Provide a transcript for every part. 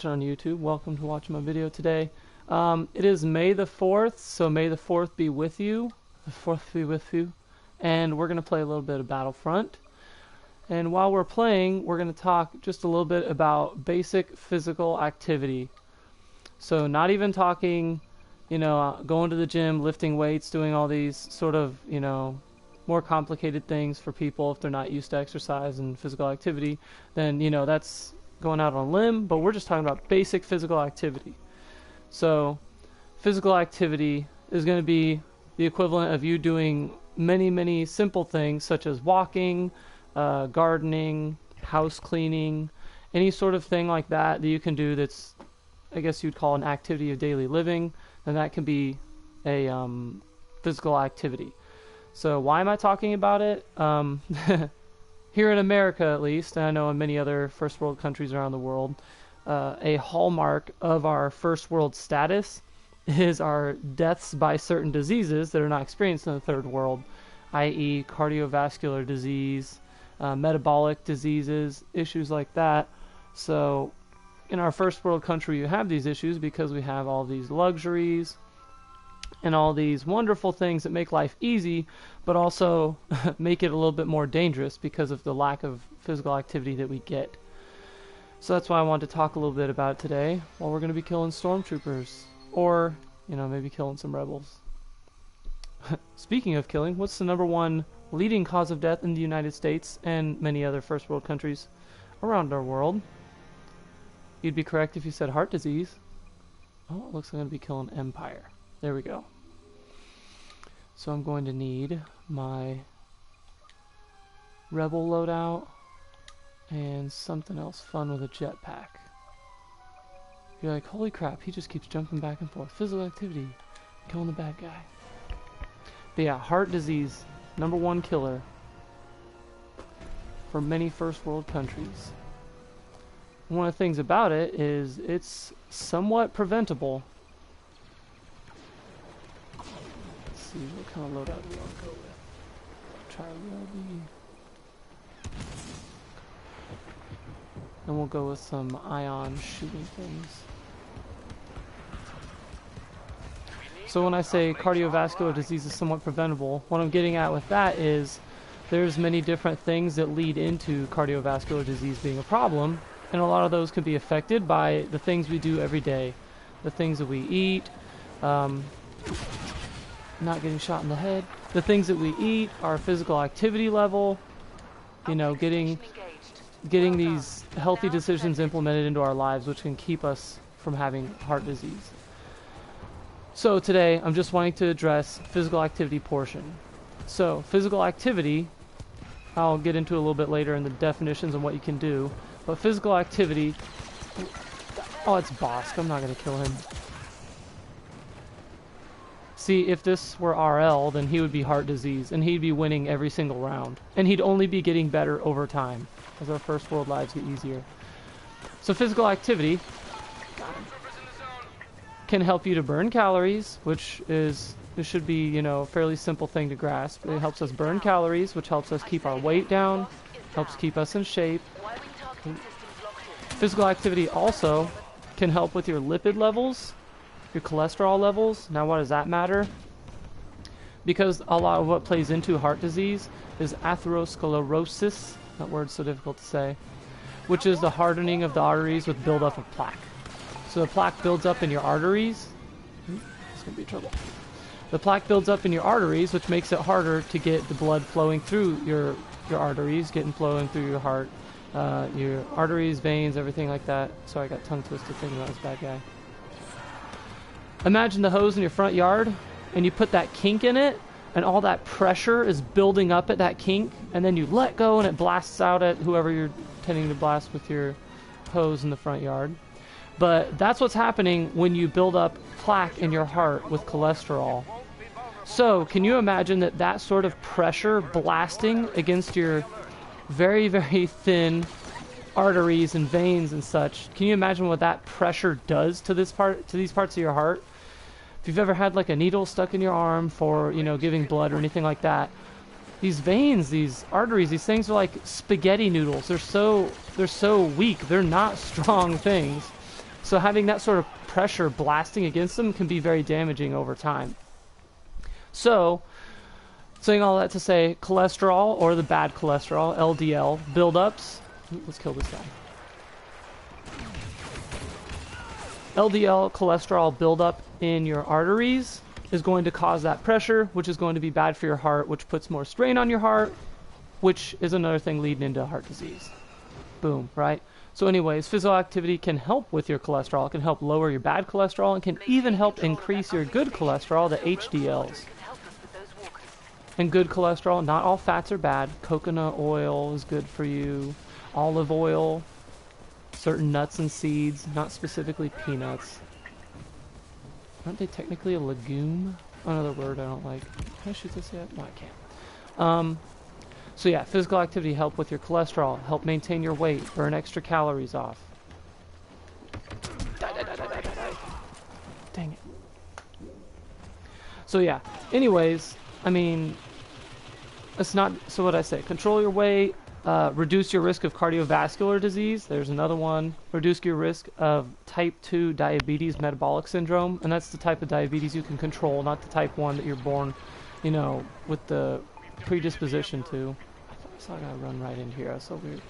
On YouTube. Welcome to watching my video today. It is May the 4th, so may the 4th be with you. The 4th be with you. And we're going to play a little bit of Battlefront. And while we're playing, we're going to talk just a little bit about basic physical activity. So not even talking, going to the gym, lifting weights, doing all these sort of, more complicated things for people if they're not used to exercise and physical activity. Then, that's going out on a limb, but we're just talking about basic physical activity. So physical activity is going to be the equivalent of you doing many simple things such as walking, gardening, house cleaning, any sort of thing like that you can do that's, I guess you'd call an activity of daily living, and that can be a physical activity. So why am I talking about it? Here in America, at least, and I know in many other first world countries around the world, a hallmark of our first world status is our deaths by certain diseases that are not experienced in the third world, i.e. cardiovascular disease, metabolic diseases, issues like that. So in our first world country, you have these issues because we have all these luxuries and all these wonderful things that make life easy, but also make it a little bit more dangerous because of the lack of physical activity that we get. So that's why I wanted to talk a little bit about it today, while we're going to be killing stormtroopers, or, maybe killing some rebels. Speaking of killing, what's the #1 leading cause of death in the United States and many other first world countries around our world? You'd be correct if you said heart disease. Oh, it looks like I'm going to be killing Empire. There we go. So I'm going to need my rebel loadout and something else fun with a jetpack. You're like, holy crap, he just keeps jumping back and forth. Physical activity, killing the bad guy. But yeah, heart disease, #1 killer for many first world countries. One of the things about it is it's somewhat preventable. See what kind of loadout do we want to go with. Charlie LB. And we'll go with some ion shooting things. So when I say cardiovascular disease is somewhat preventable, what I'm getting at with that is there's many different things that lead into cardiovascular disease being a problem, and a lot of those can be affected by the things we do every day, the things that we eat, not getting shot in the head, the things that we eat, our physical activity level, getting these healthy decisions implemented into our lives, which can keep us from having heart disease. So today I'm just wanting to address physical activity portion. So physical activity, I'll get into a little bit later in the definitions and what you can do, but physical activity, oh, it's Bosk, I'm not going to kill him. See, if this were RL, then he would be heart disease, and he'd be winning every single round. And he'd only be getting better over time, as our first world lives get easier. So physical activity can help you to burn calories, which should be, a fairly simple thing to grasp. It helps us burn calories, which helps us keep our weight down, helps keep us in shape. Physical activity also can help with your lipid levels, your cholesterol levels. Now why does that matter? Because a lot of what plays into heart disease is atherosclerosis, that word's so difficult to say, which is the hardening of the arteries with buildup of plaque. So the plaque builds up in your arteries. It's going to be trouble. The plaque builds up in your arteries, which makes it harder to get the blood flowing through your arteries, flowing through your heart, your arteries, veins, everything like that. Sorry, I got tongue twisted thinking about this bad guy. Imagine the hose in your front yard, and you put that kink in it, and all that pressure is building up at that kink, and then you let go and it blasts out at whoever you're intending to blast with your hose in the front yard. But that's what's happening when you build up plaque in your heart with cholesterol. So can you imagine that sort of pressure blasting against your very thin arteries and veins and such? Can you imagine what that pressure does to these parts of your heart? If you've ever had like a needle stuck in your arm for, giving blood or anything like that, these veins, these arteries, these things are like spaghetti noodles. They're so weak. They're not strong things. So having that sort of pressure blasting against them can be very damaging over time. So, saying all that to say, cholesterol, or the bad cholesterol, LDL, buildups. Let's kill this guy. LDL cholesterol buildup in your arteries is going to cause that pressure, which is going to be bad for your heart, which puts more strain on your heart, which is another thing leading into heart disease. Boom, right? So anyways, physical activity can help with your cholesterol. It can help lower your bad cholesterol and can even help increase your good cholesterol, the HDLs. And good cholesterol, not all fats are bad. Coconut oil is good for you. Olive oil, certain nuts and seeds, not specifically peanuts. Aren't they technically a legume? Another word I don't like. Can I shoot this yet? No, I can't. So yeah, physical activity help with your cholesterol, help maintain your weight, burn extra calories off. Dang it. So yeah, anyways, I mean, it's not, so what I say, control your weight, reduce your risk of cardiovascular disease. There's another one. Reduce your risk of type 2 diabetes metabolic syndrome. And that's the type of diabetes you can control, not the type 1 that you're born, you know, with the predisposition to. I thought I gotta run right in here. That's so weird.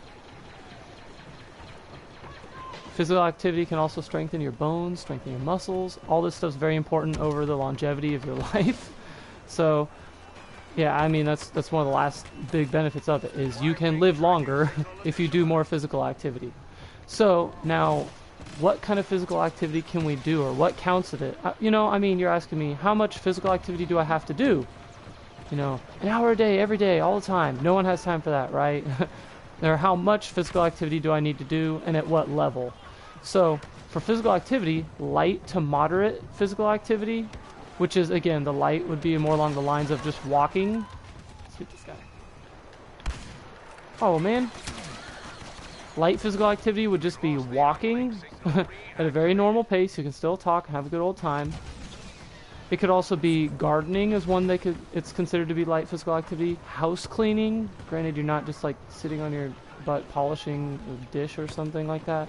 Physical activity can also strengthen your bones, strengthen your muscles. All this stuff's very important over the longevity of your life. So, yeah, I mean, that's one of the last big benefits of it, is you can live longer if you do more physical activity. So, now, what kind of physical activity can we do, or what counts of it? You know, I mean, you're asking me, how much physical activity do I have to do? You know, an hour a day, every day, all the time. No one has time for that, right? Or how much physical activity do I need to do, and at what level? So, for physical activity, light to moderate physical activity, which is, again, the light would be more along the lines of just walking. Let's hit this guy. Oh, man. Light physical activity would just be walking at a very normal pace. You can still talk and have a good old time. It could also be gardening is one that it's considered to be light physical activity. House cleaning. Granted, you're not just like sitting on your butt polishing a dish or something like that.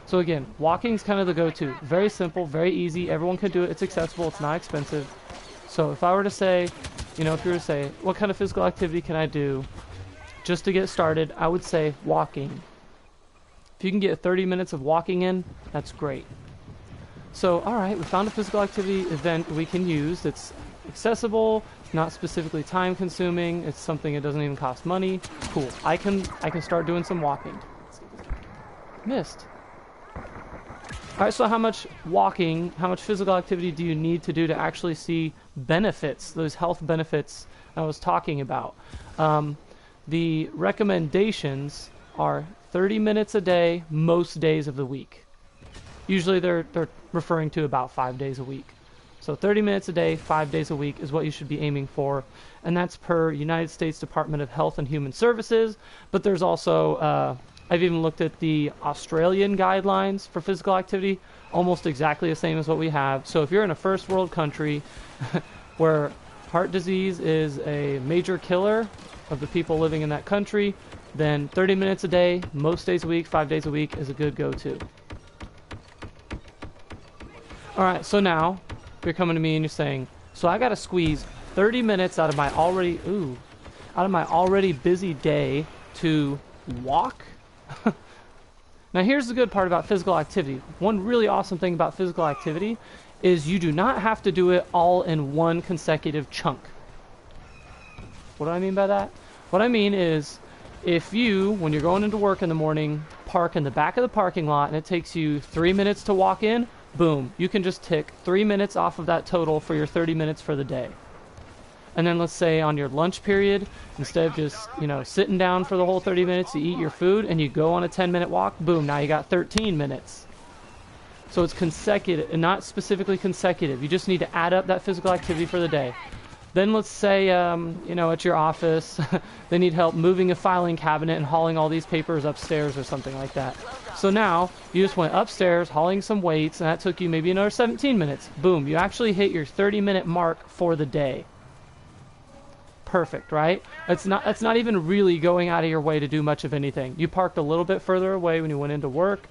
So again, walking is kind of the go-to. Very simple, very easy. Everyone can do it. It's accessible. It's not expensive. So if I were to say, you know, if you were to say, what kind of physical activity can I do just to get started, I would say walking. If you can get 30 minutes of walking in, that's great. So, all right, we found a physical activity event we can use that's accessible, not specifically time-consuming. It's something that doesn't even cost money. Cool. I can start doing some walking. Missed. Alright, so how much walking, how much physical activity do you need to do to actually see benefits, those health benefits I was talking about? The recommendations are 30 minutes a day, most days of the week. Usually they're referring to about 5 days a week. So 30 minutes a day, 5 days a week is what you should be aiming for. And that's per United States Department of Health and Human Services. But there's also... I've even looked at the Australian guidelines for physical activity, almost exactly the same as what we have. So if you're in a first world country where heart disease is a major killer of the people living in that country, then 30 minutes a day, most days a week, 5 days a week is a good go-to. Alright, so now you're coming to me and you're saying, so I gotta squeeze 30 minutes out of my already busy day to walk? Now here's the good part about physical activity. One really awesome thing about physical activity is you do not have to do it all in one consecutive chunk. What do I mean by that? What I mean is, if you, when you're going into work in the morning, park in the back of the parking lot and it takes you 3 minutes to walk in, boom, you can just tick 3 minutes off of that total for your 30 minutes for the day. And then let's say on your lunch period, instead of just, you know, sitting down for the whole 30 minutes, you eat your food and you go on a 10-minute walk, boom, now you got 13 minutes. So it's consecutive, and not specifically consecutive. You just need to add up that physical activity for the day. Then let's say, you know, at your office, they need help moving a filing cabinet and hauling all these papers upstairs or something like that. So now, you just went upstairs, hauling some weights, and that took you maybe another 17 minutes. Boom, you actually hit your 30-minute mark for the day. Perfect, right? That's not even really going out of your way to do much of anything. You parked a little bit further away when you went into work.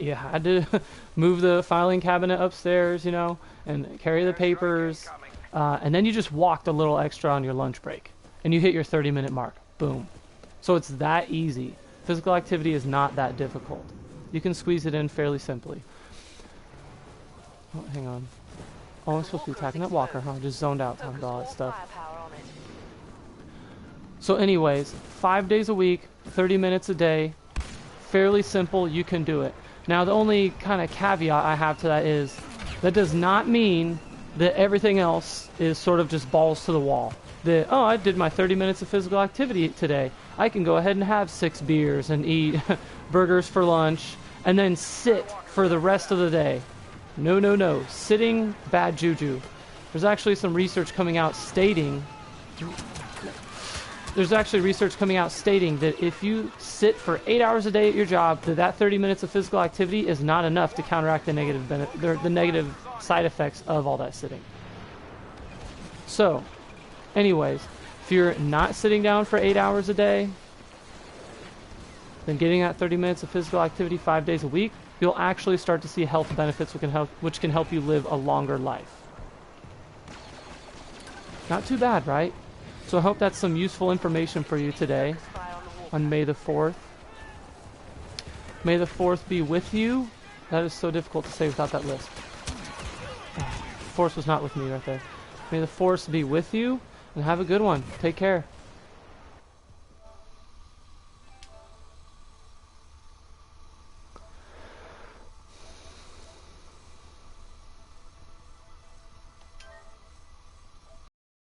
You had to move the filing cabinet upstairs, you know, and carry the papers, and then you just walked a little extra on your lunch break, and you hit your 30-minute mark. Boom. So it's that easy. Physical activity is not that difficult. You can squeeze it in fairly simply. Oh, hang on. Oh, I'm supposed to be attacking that walker, huh? Just zoned out talking about all that stuff. So anyways, 5 days a week, 30 minutes a day, fairly simple, you can do it. Now the only kind of caveat I have to that is, that does not mean that everything else is sort of just balls to the wall. That, oh, I did my 30 minutes of physical activity today. I can go ahead and have 6 beers and eat burgers for lunch, and then sit for the rest of the day. No, no, no. Sitting, bad juju. There's actually some research coming out stating... There's actually research coming out stating that if you sit for 8 hours a day at your job, that 30 minutes of physical activity is not enough to counteract the negative side effects of all that sitting. So, anyways, if you're not sitting down for 8 hours a day, then getting that 30 minutes of physical activity 5 days a week, you'll actually start to see health benefits which can help you live a longer life. Not too bad, right? So I hope that's some useful information for you today on May the 4th. May the 4th be with you. That is so difficult to say without that lisp. Force was not with me right there. May the Force be with you, and have a good one. Take care.